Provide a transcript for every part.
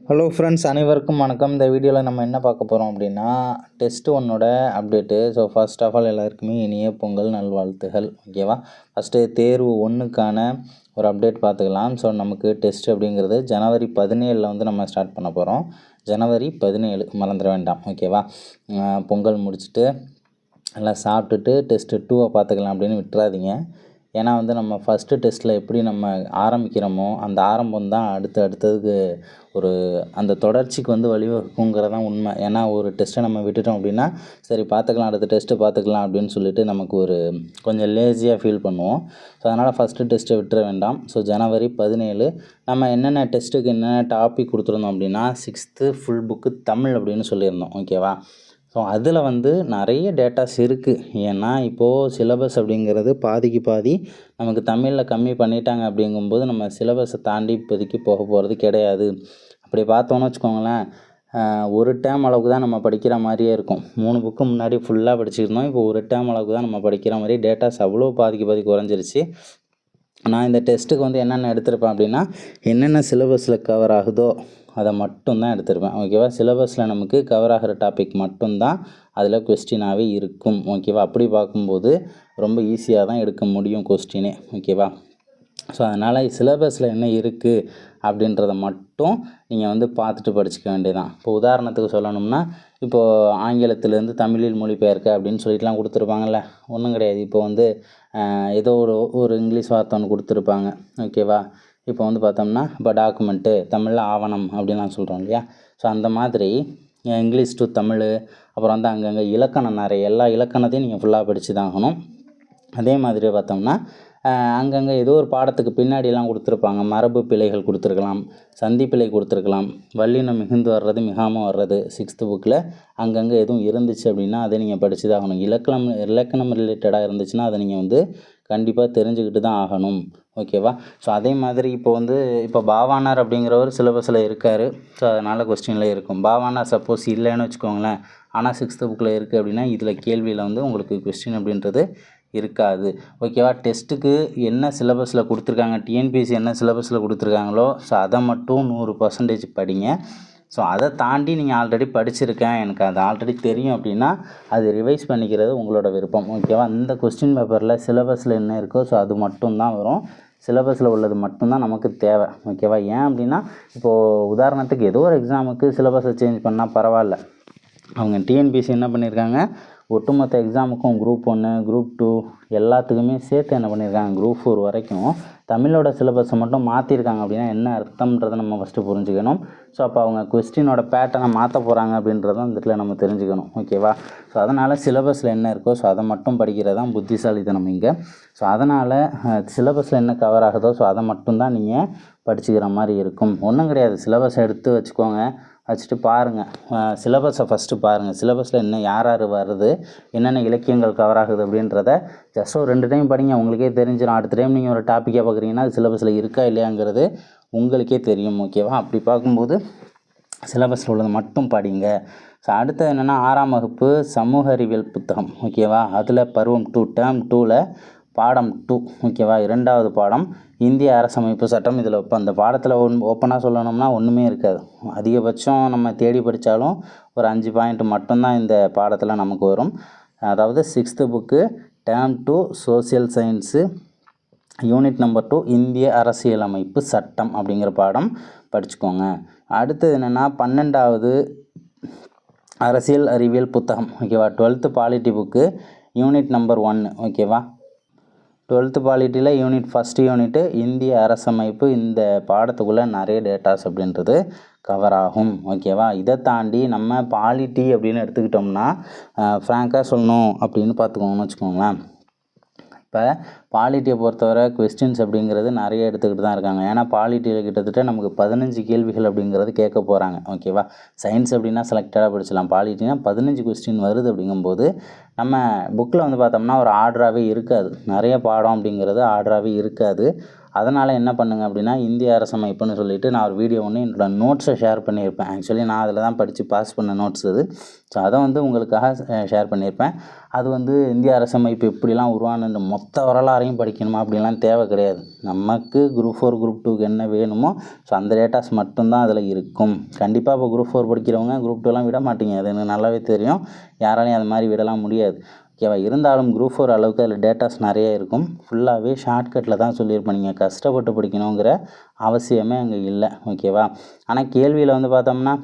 Hello friends, அனைவருக்கும் வணக்கம். இந்த வீடியோவில் நம்ம என்ன பார்க்க போகிறோம் அப்படின்னா, டெஸ்ட் 1ஓட update. So first of all எல்லாருக்குமே இனிய பொங்கல் நல்வாழ்த்துகள். ஓகேவா? ஃபஸ்ட்டு தேர்வு 1க்கான ஒரு அப்டேட் பார்த்துக்கலாம். ஸோ நமக்கு டெஸ்ட் அப்படிங்கிறது ஜனவரி 17 வந்து நம்ம ஸ்டார்ட் பண்ண போகிறோம். ஜனவரி 17 மறந்துட வேண்டாம். ஓகேவா? பொங்கல் முடிச்சுட்டு எல்லாம் சாப்பிட்டுட்டு டெஸ்ட்டு 2 பார்த்துக்கலாம் அப்படின்னு விட்டுறாதீங்க. ஏன்னா வந்து நம்ம ஃபஸ்ட்டு டெஸ்ட்டில் எப்படி நம்ம ஆரம்பிக்கிறோமோ அந்த ஆரம்பம் தான் அடுத்ததுக்கு ஒரு அந்த தொடர்ச்சிக்கு வந்து வழிவகுங்கிறதான் உண்மை. ஏன்னா ஒரு டெஸ்ட்டை நம்ம விட்டுட்டோம் அப்படின்னா, சரி பார்த்துக்கலாம், அடுத்த டெஸ்ட்டு பார்த்துக்கலாம் அப்படின்னு சொல்லிட்டு நமக்கு ஒரு கொஞ்சம் லேசியாக ஃபீல் பண்ணுவோம். ஸோ அதனால் ஃபஸ்ட்டு டெஸ்ட்டை விட்டுற வேண்டாம். ஸோ ஜனவரி 17 நம்ம என்னென்ன டெஸ்ட்டுக்கு என்னென்ன டாபிக் கொடுத்துருந்தோம் அப்படின்னா, 6th ஃபுல் புக்கு தமிழ் அப்படின்னு சொல்லியிருந்தோம். ஓகேவா? ஸோ அதில் வந்து நிறைய டேட்டாஸ் இருக்குது. ஏன்னா இப்போது சிலபஸ் அப்படிங்கிறது பாதிக்கு பாதி நமக்கு தமிழில் கம்மி பண்ணிட்டாங்க. அப்படிங்கும்போது நம்ம சிலபஸை தாண்டி இப்போதைக்கு போக போகிறது கிடையாது. அப்படி பார்த்தோன்னு வச்சுக்கோங்களேன், ஒரு டேர்ம் அளவுக்கு தான் நம்ம படிக்கிற மாதிரியே இருக்கும். 3 புக்கு முன்னாடி ஃபுல்லாக படிச்சுருந்தோம். இப்போ ஒரு டேர்ம் அளவுக்கு தான் நம்ம படிக்கிற மாதிரி டேட்டாஸ் அவ்வளோ பாதிக்கு பாதி குறைஞ்சிருச்சு. நான் இந்த டெஸ்ட்டுக்கு வந்து என்னென்ன எடுத்திருப்பேன் அப்படின்னா, என்னென்ன சிலபஸில் கவர் ஆகுதோ அதை மட்டும்தான் எடுத்திருப்பேன். ஓகேவா? சிலபஸில் நமக்கு கவர் ஆகிற டாபிக் மட்டும்தான் அதில் கொஸ்டினாகவே இருக்கும். ஓகேவா? அப்படி பார்க்கும்போது ரொம்ப ஈஸியாக தான் எடுக்க முடியும் கொஸ்டினே. ஓகேவா? ஸோ அதனால் சிலபஸில் என்ன இருக்குது அப்படின்றத மட்டும் நீங்கள் வந்து பார்த்துட்டு படிச்சுக்க வேண்டியதான். இப்போ உதாரணத்துக்கு சொல்லணும்னா, இப்போது ஆங்கிலத்திலேருந்து தமிழில் மொழிபெயர்க்க அப்படின்னு சொல்லிட்டுலாம் கொடுத்துருப்பாங்கள்ல, ஒன்றும் கிடையாது. இப்போ வந்து ஏதோ ஒரு இங்கிலீஷ் வார்த்தை ஒன்று கொடுத்துருப்பாங்க. ஓகேவா? இப்போ வந்து பார்த்தோம்னா, இப்போ டாக்குமெண்ட்டு தமிழில் ஆவணம் அப்படின்லாம் சொல்கிறோம் இல்லையா? ஸோ அந்த மாதிரி இங்கிலீஷ் டு தமிழ், அப்புறம் வந்து அங்கங்கே இலக்கணம் நிறைய எல்லா இலக்கணத்தையும் நீங்கள் ஃபுல்லாக படித்து தான் ஆகணும். அதே மாதிரி பார்த்தோம்னா, அங்கங்கே ஏதோ ஒரு பாடத்துக்கு பின்னாடிலாம் கொடுத்துருப்பாங்க. மரபு பிழைகள் கொடுத்துருக்கலாம், சந்தி பிழை கொடுத்துருக்கலாம், வல்லினம் மிகுந்து வர்றது மிகாமல் வர்றது 6th புக்கில் அங்கங்கே எதுவும் இருந்துச்சு அப்படின்னா அதை நீங்கள் படித்து தான் ஆகணும். இலக்கணம் ரிலேட்டடாக இருந்துச்சுன்னா அதை நீங்கள் வந்து கண்டிப்பாக தெரிஞ்சுக்கிட்டு தான் ஆகணும். ஓகேவா? ஸோ அதே மாதிரி இப்போ பாவாணர் அப்படிங்கிறவர் சிலபஸில் இருக்கார். ஸோ அதனால் கொஸ்டினில் இருக்கும். பாவாணர் சப்போஸ் இல்லைன்னு வச்சுக்கோங்களேன், ஆனால் 6th புக்கில் இருக்குது அப்படின்னா இதில் கேள்வியில் வந்து உங்களுக்கு கொஸ்டின் அப்படின்றது இருக்காது. ஓகேவா? டெஸ்ட்டுக்கு என்ன சிலபஸில் கொடுத்துருக்காங்க, டிஎன்பிஎஸ்சி என்ன சிலபஸில் கொடுத்துருக்காங்களோ ஸோ அதை மட்டும் 100% படிங்க. ஸோ அதை தாண்டி நீங்கள் ஆல்ரெடி படிச்சிருக்கேன், எனக்கு அது ஆல்ரெடி தெரியும் அப்படின்னா அது ரிவைஸ் பண்ணிக்கிறது உங்களோட விருப்பம். ஓகேவா? இந்த கொஸ்டின் பேப்பரில் சிலபஸில் என்ன இருக்கோ ஸோ அது மட்டும்தான் வரும். சிலபஸில் உள்ளது மட்டும்தான் நமக்கு தேவை. ஓகேவா? ஏன் அப்படின்னா, இப்போது உதாரணத்துக்கு ஏதோ ஒரு எக்ஸாமுக்கு சிலபஸை சேஞ்ச் பண்ணால் பரவாயில்ல. அவங்க டிஎன்பிஎஸ்சி என்ன பண்ணியிருக்காங்க, ஒட்டுமொத்த எக்ஸாமுக்கும் குரூப் 1 குரூப் 2 எல்லாத்துக்குமே சேர்த்து என்ன பண்ணியிருக்காங்க, குரூப் 4 வரைக்கும் தமிழோட சிலபஸை மட்டும் மாற்றிருக்காங்க. அப்படின்னா என்ன அர்த்தம்ன்றதை நம்ம ஃபஸ்ட்டு புரிஞ்சுக்கணும். ஸோ அப்போ அவங்க கொஸ்டினோட பேட்டர்னை மாற்ற போகிறாங்க அப்படின்றத அந்த இடத்துல நம்ம தெரிஞ்சுக்கணும். ஓகேவா? ஸோ அதனால் சிலபஸில் என்ன இருக்கோ ஸோ அதை மட்டும் படிக்கிறது தான் புத்திசாலித்தனம் இங்கே. ஸோ அதனால் சிலபஸில் என்ன கவர் ஆகுதோ ஸோ அதை மட்டும்தான் நீங்கள் படிச்சுக்கிற மாதிரி இருக்கும். ஒன்றும் கிடையாது, சிலபஸை எடுத்து வச்சுக்கோங்க, வச்சுட்டு பாருங்கள். சிலபஸை ஃபஸ்ட்டு பாருங்கள். சிலபஸில் என்ன யார் வருது, என்னென்ன இலக்கியங்கள் கவர் ஆகுது அப்படின்றத ஜஸ்ட் ஒரு 2 டைம் படிங்க, உங்களுக்கே தெரிஞ்சிடும். அடுத்த டைம் நீங்கள் ஒரு டாப்பிக்காக பார்க்குறீங்கன்னா அது சிலபஸில் இருக்கா இல்லையாங்கிறது உங்களுக்கே தெரியும். ஓகேவா? அப்படி பார்க்கும்போது சிலபஸில் உள்ளது மட்டும் படிங்க. ஸோ அடுத்தது என்னென்னா, 6ஆம் வகுப்பு சமூக அறிவியல் புத்தகம். ஓகேவா? அதில் பருவம் 2 டேர்ம் 2ல் பாடம் 2. ஓகேவா? 2வது பாடம் இந்திய அரசமைப்பு சட்டம். இதில் இப்போ அந்த பாடத்தில் ஓப்பனாக சொல்லணும்னா ஒன்றுமே இருக்காது. அதிகபட்சம் நம்ம தேடி படித்தாலும் ஒரு 5 பாயிண்ட் மட்டும்தான் இந்த பாடத்தில் நமக்கு வரும். அதாவது 6th book term 2 social science unit number 2 இந்திய அரசியலமைப்பு சட்டம் அப்படிங்கிற பாடம் படிச்சுக்கோங்க. அடுத்தது என்னென்னா, 12வது அரசியல் அறிவியல் புத்தகம். ஓகேவா? 12th polity book unit number 1. ஓகேவா? 12th பாலிட்டியில் யூனிட் 1 யூனிட்டு இந்திய அரசமைப்பு. இந்த பாடத்துக்குள்ளே நிறைய டேட்டாஸ் அப்படின்றது கவர் ஆகும். ஓகேவா? இதை தாண்டி நம்ம பாலிட்டி அப்படின்னு எடுத்துக்கிட்டோம்னா, ஃப்ராங்காக சொல்லணும் அப்படின்னு பார்த்துக்கோங்கன்னு வச்சுக்கோங்களேன். இப்போ பாலிட்டியை பொறுத்தவரை கொஸ்டின்ஸ் அப்படிங்கிறது நிறைய எடுத்துக்கிட்டு தான் இருக்காங்க. ஏன்னா பாலிட்டியில் கிட்டத்தட்ட நமக்கு 15 கேள்விகள் அப்படிங்கிறது கேட்க போகிறாங்க. ஓகேவா? சயின்ஸ் அப்படின்னா செலக்டடாக படிச்சிடலாம், பாலிட்டினா 15 கொஸ்டின் வருது. அப்படிங்கும்போது நம்ம புக்கில் வந்து பார்த்தோம்னா ஒரு ஆர்டராகவே இருக்காது. நிறைய பாடம் அப்படிங்கிறது ஆர்டராகவே இருக்காது. அதனால் என்ன பண்ணுங்க அப்படின்னா இந்திய அரசமைப்புன்னு சொல்லிட்டு நான் ஒரு வீடியோ ஒன்று என்னோடய நோட்ஸை ஷேர் பண்ணியிருப்பேன். ஆக்சுவலி நான் அதில் தான் படித்து பாஸ் பண்ண நோட்ஸ் அது. ஸோ அதை வந்து உங்களுக்காக ஷேர் பண்ணியிருப்பேன். அது வந்து இந்திய அரசமைப்பு எப்படிலாம் உருவான மொத்த வரலாறையும் படிக்கணுமா அப்படின்லாம் தேவை கிடையாது. நமக்கு குரூப் 4 குரூப் 2க்கு என்ன வேணுமோ ஸோ அந்த டேட்டாஸ் மட்டும்தான் அதில் இருக்கும். கண்டிப்பாக இப்போ குரூப் 4 படிக்கிறவங்க குரூப் 2லாம் விட மாட்டீங்க, அது எனக்கு நல்லாவே தெரியும். யாராலையும் அது மாதிரி விடலாம் முடியாது. ஓகேவா? இருந்தாலும் குரூப் 4 அளவுக்கு அதில் டேட்டாஸ் நிறைய இருக்கும். ஃபுல்லாகவே ஷார்ட்கட்டில் தான் சொல்லியிருப்பேன். நீங்கள் கஷ்டப்பட்டு படிக்கணுங்கிற அவசியமே அங்கே இல்லை. ஓகேவா? ஆனால் கேள்வியில் வந்து பார்த்தோம்னா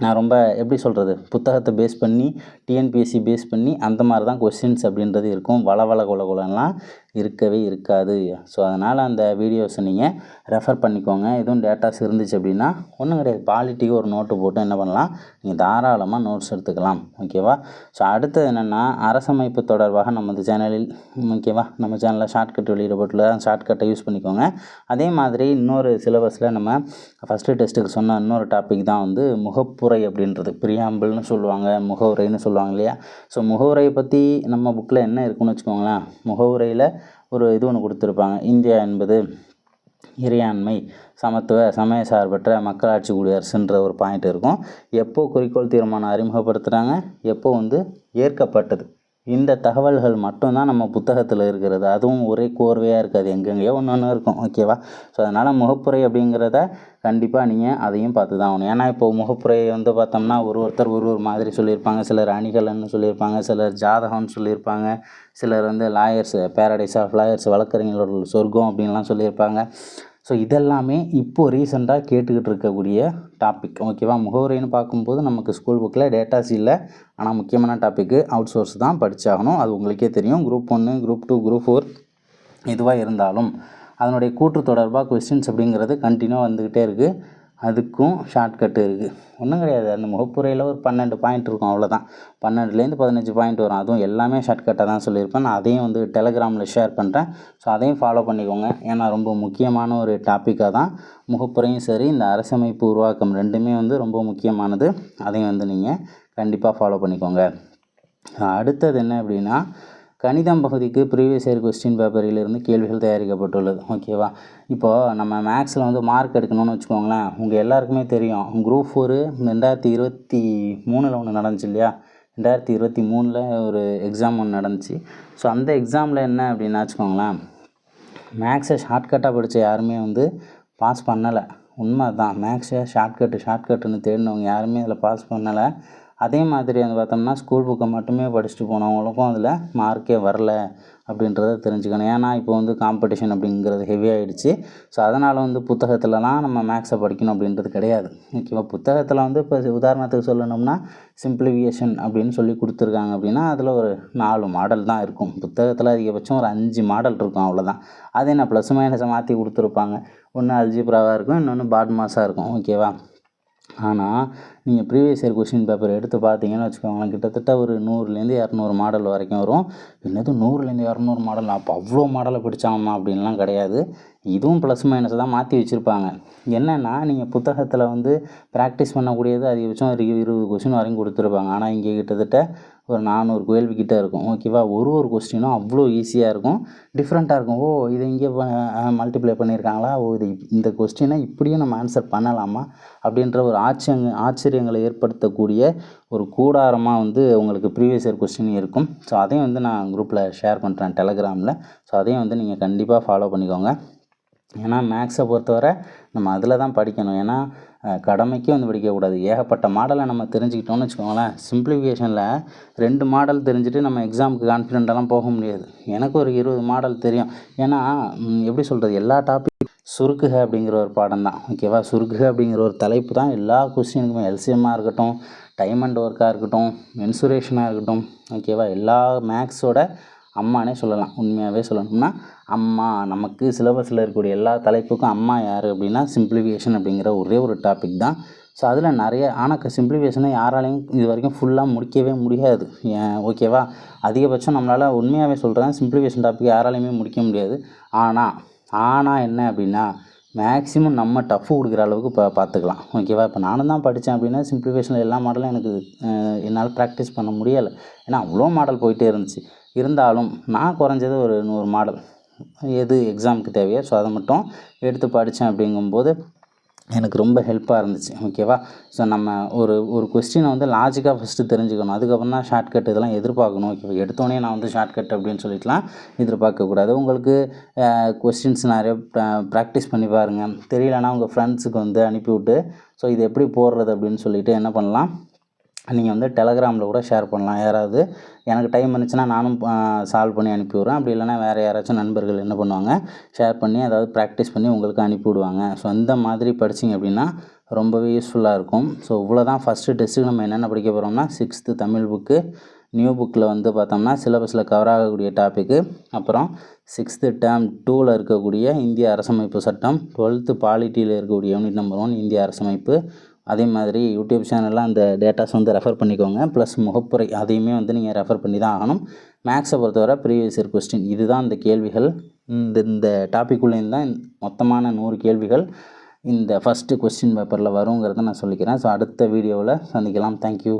நான் ரொம்ப எப்படி சொல்கிறது, புத்தகத்தை பேஸ் பண்ணி டிஎன்பிஎஸ்சி பேஸ் பண்ணி அந்த மாதிரி தான் கொஸ்டின்ஸ் அப்படின்றது இருக்கும். வள குலலாம் இருக்கவே இருக்காது. ஸோ அதனால் அந்த வீடியோஸை நீங்கள் ரெஃபர் பண்ணிக்கோங்க. எதுவும் டேட்டாஸ் இருந்துச்சு அப்படின்னா ஒன்றும் கிடையாது, பாலிட்டிக்கு ஒரு நோட்டு போட்டு என்ன பண்ணலாம், நீங்கள் தாராளமாக நோட்ஸ் எடுத்துக்கலாம். ஓகேவா? ஸோ அடுத்தது என்னென்னா அரசமைப்பு தொடர்பாக நமது சேனலில் ஓகேவா, நம்ம சேனலில் ஷார்ட்கட் வெளியிடப்பட்டுள்ள ஷார்ட்கட்டை யூஸ் பண்ணிக்கோங்க. அதே மாதிரி இன்னொரு சிலபஸில் நம்ம ஃபஸ்ட்டு டெஸ்ட்டுக்கு சொன்ன இன்னொரு டாபிக் தான் வந்து முகப்புரை அப்படின்றது. பிரியாம்பிள்னு சொல்லுவாங்க, முகவுரைன்னு சொல்லுவாங்க இல்லையா? ஸோ முகவுரையை பற்றி நம்ம புக்கில் என்ன இருக்குன்னு வச்சுக்கோங்களேன். முகவுரையில் ஒரு இது ஒன்று கொடுத்துருப்பாங்க. இந்தியா என்பது இறையாண்மை, சமத்துவ, சமய சார்பற்ற மக்களாட்சி குடியரசுன்ற ஒரு பாயிண்ட் இருக்கும். எப்போ குறிக்கோள் தீர்மானம் அறிமுகப்படுத்துகிறாங்க, எப்போ வந்து ஏற்கப்பட்டது, இந்த தகவல்கள் மட்டும்தான் நம்ம புத்தகத்தில் இருக்கிறது. அதுவும் ஒரே கோர்வையாக இருக்காது, எங்கெங்கேயோ ஒன்று இருக்கும். ஓகேவா? ஸோ அதனால் முகப்புரை அப்படிங்கிறத கண்டிப்பாக நீங்கள் அதையும் பார்த்து தான் ஆகணும். ஏன்னா இப்போது முகப்புரையை வந்து பார்த்தோம்னா ஒருத்தர் ஒரு மாதிரி சொல்லியிருப்பாங்க. சிலர் அணிகலன்னு சொல்லியிருப்பாங்க, சிலர் ஜாதகம்னு சொல்லியிருப்பாங்க, சிலர் வந்து லாயர்ஸ், பேரடைஸ் ஆஃப் லாயர்ஸ், வழக்கறிஞர்களோட சொர்க்கம் அப்படின்லாம் சொல்லியிருப்பாங்க. ஸோ இதெல்லாமே இப்போது ரீசெண்டாக கேட்டுக்கிட்டு இருக்கக்கூடிய டாபிக். ஓகேவா? முகவுரைன்னு பார்க்கும்போது நமக்கு ஸ்கூல் புக்கில் டேட்டாஸ் இல்லை, ஆனால் முக்கியமான டாப்பிக்கு அவுட் சோர்ஸ் தான் படித்தாகணும். அது உங்களுக்கே தெரியும். குரூப் 1, குரூப் 2, குரூப் 4 எதுவாக இருந்தாலும் அதனுடைய கூற்று தொடர்பாக கொஸ்டின்ஸ் அப்படிங்கிறது கண்டினியூவாக வந்துக்கிட்டே இருக்குது. அதுக்கும் ஷார்ட்கட்டு இருக்குது. ஒன்றும் கிடையாது, அந்த முகப்புரையில் ஒரு 12 பாயிண்ட் இருக்கும், அவ்வளோதான். 12லேருந்து 15 பாயிண்ட் வரும். அதுவும் எல்லாமே ஷார்ட்கட்டாக தான் சொல்லியிருப்பேன். நான் அதையும் வந்து டெலகிராமில் ஷேர் பண்ணுறேன். ஸோ அதையும் ஃபாலோ பண்ணிக்கோங்க. ஏன்னா ரொம்ப முக்கியமான ஒரு டாப்பிக்காக தான் முகப்புரையும் சரி, இந்த அரசமைப்பு உருவாக்கம் ரெண்டுமே வந்து ரொம்ப முக்கியமானது. அதையும் வந்து நீங்கள் கண்டிப்பாக ஃபாலோ பண்ணிக்கோங்க. அடுத்தது என்ன அப்படின்னா, கணிதம் பகுதிக்கு ப்ரீவியஸ் இயர் கொஸ்டின் பேப்பரிலிருந்து கேள்விகள் தயாரிக்கப்பட்டுள்ளது. ஓகேவா? இப்போது நம்ம மேக்ஸில் வந்து மார்க் எடுக்கணும்னு வச்சுக்கோங்களேன். உங்கள் எல்லாருக்குமே தெரியும், குரூப் 4 2023 ஒன்று நடந்துச்சு இல்லையா? 2023 ஒரு எக்ஸாம் ஒன்று நடந்துச்சு. ஸோ அந்த எக்ஸாமில் என்ன அப்படின்னா வச்சுக்கோங்களேன், மேக்ஸை ஷார்ட்கட்டாக படித்த யாருமே வந்து பாஸ் பண்ணலை. உண்மை தான், மேக்ஸை ஷார்ட்கட்டுன்னு தேடினவங்க யாருமே அதில் பாஸ் பண்ணலை. அதே மாதிரி வந்து பார்த்தோம்னா ஸ்கூல் புக்கை மட்டுமே படிச்சுட்டு போனவங்களுக்கும் அதில் மார்க்கே வரல அப்படின்றத தெரிஞ்சுக்கணும். ஏன்னா இப்போ வந்து காம்படிஷன் அப்படிங்கிறது ஹெவி ஆகிடுச்சு. ஸோ அதனால் வந்து புத்தகத்திலலாம் நம்ம மேக்ஸை படிக்கணும் அப்படின்றது கிடையாது. ஓகேவா? புத்தகத்தில் வந்து இப்போ உதாரணத்துக்கு சொல்லணும்னா சிம்பிளிஃபிகேஷன் அப்படின்னு சொல்லி கொடுத்துருக்காங்க அப்படின்னா அதில் ஒரு 4 மாடல் தான் இருக்கும். புத்தகத்தில் அதிகபட்சம் ஒரு 5 மாடல் இருக்கும், அவ்வளோதான். அது என்ன ப்ளஸ் மைனஸை மாற்றி கொடுத்துருப்பாங்க. ஒன்று அல்ஜிப்ராவாக இருக்கும், இன்னொன்று பாட்மாஸாக இருக்கும். ஓகேவா? ஆனால் நீங்கள் ப்ரீவியஸ் இயர் கொஸ்டின் பேப்பர் எடுத்து பார்த்தீங்கன்னு வச்சுக்கோங்களேன், கிட்டத்தட்ட ஒரு 100லேருந்து 200 மாடல் வரைக்கும் வரும். என்னது 100லேருந்து 200 மாடல், அப்போ அவ்வளோ மாடலை படித்தாமா அப்படின்லாம் கிடையாது. இதுவும் ப்ளஸ் மைனஸ் தான் மாற்றி வச்சுருப்பாங்க. என்னென்னா நீங்கள் புத்தகத்தில் வந்து ப்ராக்டிஸ் பண்ணக்கூடியது அதிகபட்சம் ஒரு 20 கொஸ்டின் வரைக்கும் கொடுத்துருப்பாங்க. ஆனால் இங்கே கிட்டத்தட்ட ஒரு 400 கேள்விக்கிட்ட இருக்கும். ஓகேவா? ஒரு கொஸ்டினும் அவ்வளோ ஈஸியாக இருக்கும், டிஃப்ரெண்ட்டாக இருக்கும். ஓ, இதை இங்கே மல்டிப்ளை பண்ணியிருக்காங்களா, ஓ இது இந்த கொஸ்டினை இப்படியும் நம்ம ஆன்சர் பண்ணலாமா அப்படின்ற ஒரு ஆச்சரியங்களை ஏற்படுத்தக்கூடிய ஒரு கூடாரமாக வந்து உங்களுக்கு ப்ரீவியஸ் இயர் கொஸ்டின் இருக்கும். ஸோ அதையும் வந்து நான் குரூப்பில் ஷேர் பண்ணுறேன் டெலகிராமில். ஸோ அதையும் வந்து நீங்கள் கண்டிப்பாக ஃபாலோ பண்ணிக்கோங்க. ஏன்னா மேக்ஸை பொறுத்தவரை நம்ம அதில் தான் படிக்கணும். ஏன்னா கடமைக்கு வந்து படிக்கக்கூடாது. ஏகப்பட்ட மாடலை நம்ம தெரிஞ்சுக்கிட்டோம்னு வச்சுக்கோங்களேன். சிம்பிளிஃபிகேஷனில் 2 மாடல் தெரிஞ்சுட்டு நம்ம எக்ஸாமுக்கு கான்ஃபிடென்ட்டெல்லாம் போக முடியாது. எனக்கு ஒரு 20 மாடல் தெரியும். ஏன்னா எப்படி சொல்கிறது, எல்லா டாபிக் சுருக்குக அப்படிங்கிற ஒரு பாடம் தான். ஓகேவா? சுருக்குக அப்படிங்கிற ஒரு தலைப்பு தான் எல்லா கொஸ்டினுக்குமே, எல்சிஎம்மாக இருக்கட்டும், டைம் அண்ட் ஒர்க்காக இருக்கட்டும், மென்சுரேஷனாக இருக்கட்டும். ஓகேவா? எல்லா மேக்ஸோட அம்மானே சொல்லலாம். உண்மையாகவே சொல்லணும்னா அம்மா, நமக்கு சிலபஸில் இருக்கக்கூடிய எல்லா தலைப்புக்கும் அம்மா யார் அப்படின்னா சிம்பிளிஃபிகேஷன் அப்படிங்கிற ஒரே ஒரு டாபிக் தான். ஸோ அதில் நிறைய, ஆனால் சிம்பிளிஃபிகேஷனை யாராலையும் இது வரைக்கும் ஃபுல்லாக முடிக்கவே முடியாது. ஓகேவா? அதிகபட்சம் நம்மளால், உண்மையாகவே சொல்கிறேன், சிம்பிளிஃபிகேஷன் டாபிக் யாராலையுமே முடிக்க முடியாது. ஆனால் என்ன அப்படின்னா மேக்ஸிமம் நம்ம டஃப் கொடுக்குற அளவுக்கு பார்த்துக்கலாம். ஓகேவா? இப்போ நானும் தான் படித்தேன் அப்படின்னா சிம்பிளிஃபிகேஷனில் எல்லா மாடலும் எனக்கு என்னால் ப்ராக்டிஸ் பண்ண முடியலை. ஏன்னா அவ்வளோ மாடல் போயிட்டே இருந்துச்சு. இருந்தாலும் நான் குறைஞ்சது ஒரு 100 மாடல் எது எக்ஸாமுக்கு தேவையோ ஸோ அதை மட்டும் எடுத்து படித்தேன் அப்படிங்கும்போது எனக்கு ரொம்ப ஹெல்ப்பாக இருந்துச்சு. ஓகேவா? ஸோ நம்ம ஒரு கொஸ்டினை வந்து லாஜிக்காக ஃபஸ்ட்டு தெரிஞ்சுக்கணும். அதுக்கப்புறம் தான் ஷார்ட்கட் இதெல்லாம் எதிர்பார்க்கணும். ஓகேவா? எடுத்தோடனே நான் வந்து ஷார்ட்கட் அப்படின்னு சொல்லிட்டுலாம் எதிர்பார்க்கக்கூடாது. உங்களுக்கு கொஸ்டின்ஸ் நிறைய ப்ராக்டிஸ் பண்ணி பாருங்கள். தெரியலனா உங்கள் ஃப்ரெண்ட்ஸுக்கு வந்து அனுப்பிவிட்டு ஸோ இது எப்படி போடுறது அப்படின்னு சொல்லிவிட்டு என்ன பண்ணலாம், நீங்கள் வந்து டெலகிராமில் கூட ஷேர் பண்ணலாம். யாராவது எனக்கு டைம் இருந்துச்சுன்னா நானும் சால்வ் பண்ணி அனுப்பிவிட்றேன். அப்படி இல்லைனா வேறு யாராச்சும் நண்பர்கள் என்ன பண்ணுவாங்க, ஷேர் பண்ணி அதாவது ப்ராக்டிஸ் பண்ணி உங்களுக்கு அனுப்பிவிடுவாங்க. ஸோ அந்த மாதிரி படிச்சிங்க அப்படின்னா ரொம்பவே யூஸ்ஃபுல்லாக இருக்கும். ஸோ இவ்வளோ தான் ஃபஸ்ட்டு டெஸ்ட்டுக்கு நம்ம என்னென்ன படிக்க போகிறோம்னா 6th தமிழ் புக்கு, நியூ புக்கில் வந்து பார்த்தோம்னா சிலபஸில் கவர் ஆகக்கூடிய டாப்பிக்கு, அப்புறம் 6th டேர்ம் 2ல் இருக்கக்கூடிய இந்திய அரசமைப்பு சட்டம், 12th பாலிட்டியில் இருக்கக்கூடிய யூனிட் நம்பர் 1 இந்திய அரசமைப்பு. அதே மாதிரி யூடியூப் சேனலில் அந்த டேட்டாஸ் வந்து ரெஃபர் பண்ணிக்கோங்க. ப்ளஸ் முகப்புரை அதையுமே வந்து நீங்கள் ரெஃபர் பண்ணி தான் ஆகணும். மேக்ஸை பொறுத்தவரை ப்ரீவியஸ் இயர் கொஸ்டின் இதுதான் இந்த கேள்விகள். இந்த டாப்பிக்குள்ளேருந்து தான் மொத்தமான 100 கேள்விகள் இந்த ஃபஸ்ட்டு கொஸ்டின் பேப்பரில் வருங்கிறத நான் சொல்லிக்கிறேன். ஸோ அடுத்த வீடியோவில் சந்திக்கலாம். தேங்க்யூ.